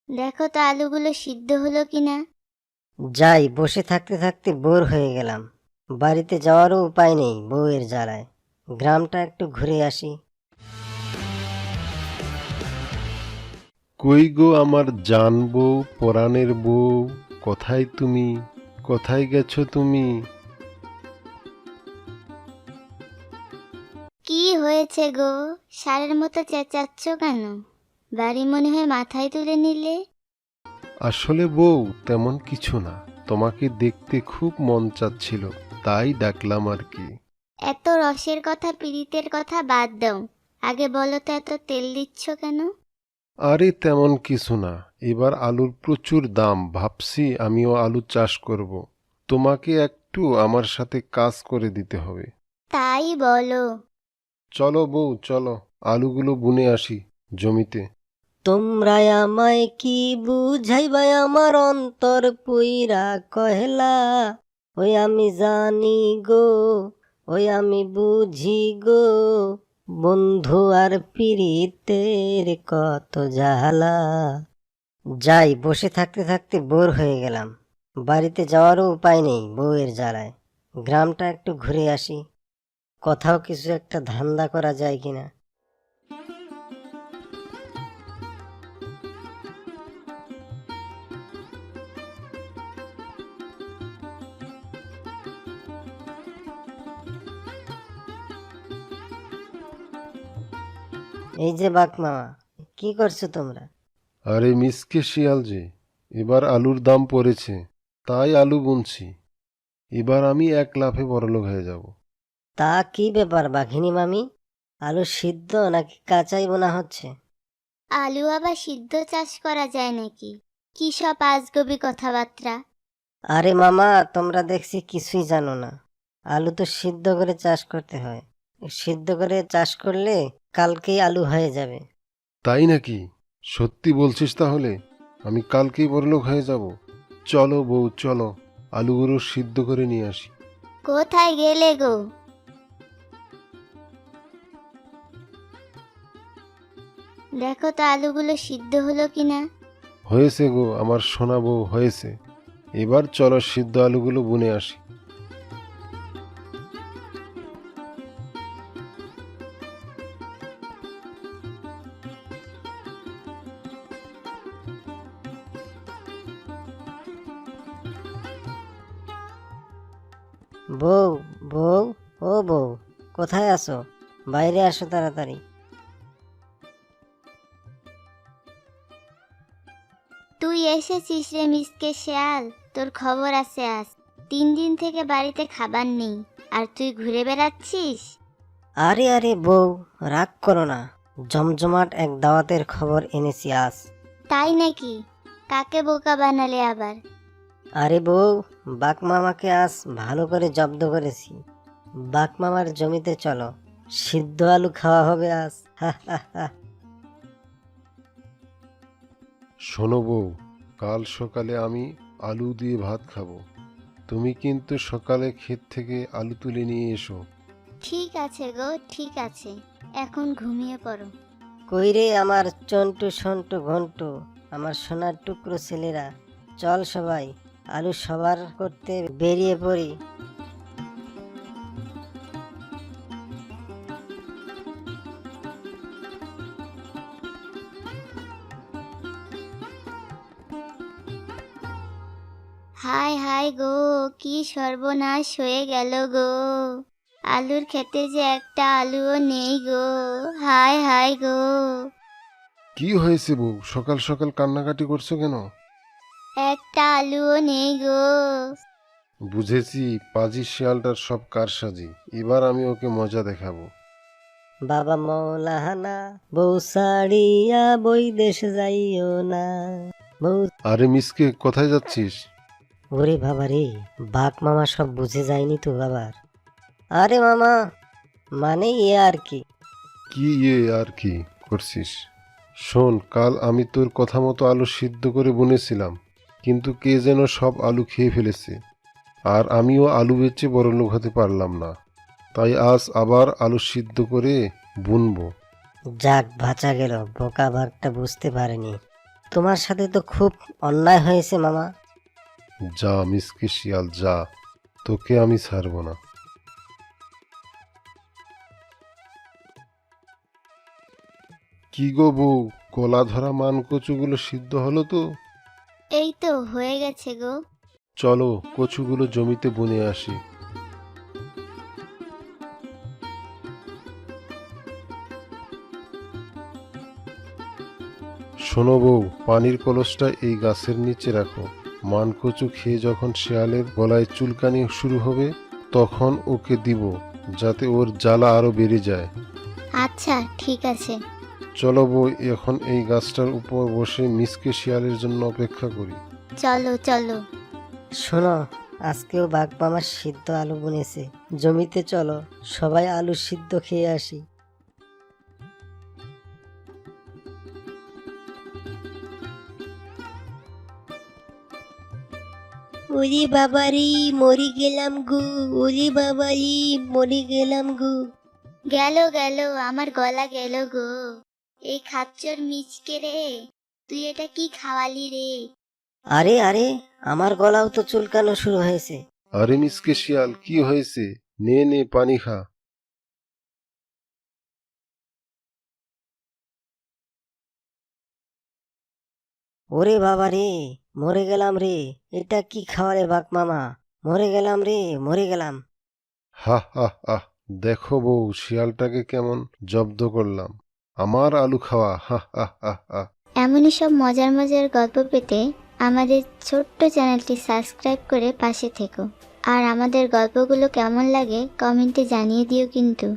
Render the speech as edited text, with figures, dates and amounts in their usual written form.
দেখো তো আলুগুলো সিদ্ধ হলো কিনা। যাই, বসে থাকতে থাকতে বোর হয়ে গেলাম। বাড়িতে যাওয়ারও উপায় নেই বউয়ের জ্বালায়। গ্রামটা একটু ঘুরে আসি। কই গো আমার জান বউ, পরাণের বউ, কোথায় তুমি? কোথায় গেছো তুমি? কি হয়েছে গো, ষাঁড়ের মতো চেঁচাচ্ছ কেন? বাড়ি মনে হয় মাথায় তুলে নিলে। আসলে বউ তেমন কিছু না, তোমাকে দেখতে খুব মন চাচ্ছিল, তাই ডাকলাম আর কি। এত রসের কথা পীড়িতের কথা বাদ দাও, আগে বলো তো এত তেল দিচ্ছ কেন? আরে তেমন কিছু না, এবার আলুর প্রচুর দাম, ভাবছি আমিও আলু চাষ করব। তোমাকে একটু আমার সাথে কাজ করে দিতে হবে। তাই বলো। চলো বউ চলো, আলুগুলো বুনে আসি জমিতে। তোমরা আমায় কি বুঝাইবা, আমার অন্তর পুইরা কহেলা। ওই আমি জানি গো, ওই আমি বুঝি গো, বন্ধু আর পীড়িতের কত জ্বালা। যাই, বসে থাকতে থাকতে বোর হয়ে গেলাম। বাড়িতে যাওয়ারও উপায় নেই বউয়ের জ্বালায়। গ্রামটা একটু ঘুরে আসি, কোথাও কিছু একটা ধান্দা করা যায় কিনা। এই যে বাঘ মামা, কি করছো তোমরা? আরে মিসকে শিয়াল যে, এবার আলুর দাম পড়েছে, তাই আলু বুনছি। এবার আমি এক লাফে বড়লোক হয়ে যাব। তা কি ব্যাপার বাঘিনী মামি, আলু সিদ্ধ নাকি কাঁচাই বোনা হচ্ছে? আলু আবার সিদ্ধ চাষ করা যায় নাকি? কি সব আজগবি কথাবার্তা। আরে মামা, তোমরা দেখছি কিছুই জানো না। আলু তো সিদ্ধ করে চাষ করতে হয়। সিদ্ধ করে চাষ করলে কালকেই আলু হয়ে যাবে। তাই নাকি? সত্যি বলছিস তাহলে? আমি কালকেই বড়লোক হয়ে যাব। চলো বউ চলো, আলুগুলো সিদ্ধ করে নিয়ে আসি। কোথায় গেলে গো? দেখো তো আলুগুলো সিদ্ধ হলো কিনা। হয়েছে গো আমার সোনা বউ, হয়েছে। এবার চলো সিদ্ধ আলুগুলো বুনে আসি। বউ, বউ, ও বউ, কোথায় আছো? বাইরে আসো তাড়াতাড়ি। তুই এসেছিস রে মিসকে শেয়াল, তোর খবর আছে আজ। 3 দিন থেকে বাড়িতে খাবার নেই, আর তুই ঘুরে বেড়াচ্ছিস। আরে আরে বউ, রাগ করো না। জমজমাট এক দাওয়াতের খবর এনেছি আজ। তাই নাকি? কাকে বোকা বানালে আবার? আরে বউ, বাঘ মামাকে আজ ভালো করে জব্দ করেছি। বাঘ মামার জমিতে চলো, সিদ্ধ আলু খাওয়া হবে আজ। হা হা হা। শোনো বউ, কাল সকালে আমি আলু দিয়ে ভাত খাবো। তুমি কিন্তু সকালে ক্ষেত থেকে আলু তুলে নিয়ে এসো। ঠিক আছে গো, ঠিক আছে। এখন ঘুমিয়ে পড়ো। কইরে আমার চন্টু সন্টু ঘন্টু, আমার সোনার টুকরো ছেলেরা, চল সবাই আলু সবার করতে বেরিয়ে পড়ি। হায় হায় গো, কি সর্বনাশ হয়ে গেল গো। আলুর খেতে যে একটা আলুও নেই গো। হায় হায় গো। কি হয়েছে বউ, সকাল সকাল কান্নাকাটি করছো কেন? একটা আলুও নেই গো। বুঝেছি, পাজি শিয়ালটার সব কারসাজি। এবার আমি ওকে মজা দেখাবো। বাবা মৌলানা, বউ সাড়িয়া বৈদেশ যাইও না। বউ, আরে মিসকে কোথায় যাচ্ছিস? ওরে বাবা রে, বাঘ মামা সব বুঝে যায়নি তো আবার? আরে মামা, মানে ইয়ে আর কি। কি আর কি করছিস? শোন, কাল আমি তোর কথা মতো আলু সিদ্ধ করে বুনেছিলাম, কিন্তু কে যেন সব আলু খেয়ে ফেলেছে। আর আমিও আলু বেচে বড়লোক হতে পারলাম না, তাই আজ আবার আলু সিদ্ধ করে বুনবো। যাক, বাঁচা গেল, বোকা বাঘটা বুঝতে পারেনি। তোমার সাথে তো খুব অন্যায় হয়েছে মামা। যা মিসকে শিয়াল যা, তোকে আমি ছাড়ব না। কি গো বউ, কলা ধরা মান কচুগুলো সিদ্ধ হলো তো? এই তো হয়ে গেছে গো। চলো কচুগুলো জমিতে বুনে আসি। শোনো বউ, পানির কলসটা এই গাছের নিচে রাখো। মানকচু খেয়ে যখন শেয়ালের গলায় চুলকানি শুরু হবে তখন ওকে দিব, যাতে ওর জ্বালা আরো বেড়ে যায়। আচ্ছা ঠিক আছে। চলো বউ, এখন এই গাছটার উপর বসে মিসকে শিয়ালের জন্য অপেক্ষা করি। চলো চলো। শোনো, আজকেও বাঘ মামা সিদ্ধ আলু বুনেছে। জমিতে চলো, সবাই আলু সিদ্ধ খেয়ে আসি। ওরে বাবারি মরি গেলাম গো, ওরে বাবারি মরি গেলাম গো। গেল গেল, আমার গলা গেল গো। এই খাচ্চর মিচকে রে, তুই এটা কি খাওয়ালি রে? আরে আরে, আমার গলাও তো চুলকানো শুরু হয়েছে। আরে মিসকে শিয়াল, কি হয়েছে? নে নে পানি খা। ওরে বাবা রে, মরে গেলাম রে। এটা কি খাওয়ারে বাঘ মামা, মরে গেলাম রে, মরে গেলাম। হা হা হা, দেখো বউ, শিয়ালটাকে কেমন জব্দ করলাম। আমার আলু খাওয়া, হা হা হা হা। এমনই সব মজার মজার গল্প পেতে আমাদের ছোট্ট চ্যানেলটি সাবস্ক্রাইব করে পাশে থেকো। আর আমাদের গল্পগুলো কেমন লাগে কমেন্টে জানিয়ে দিও কিন্তু।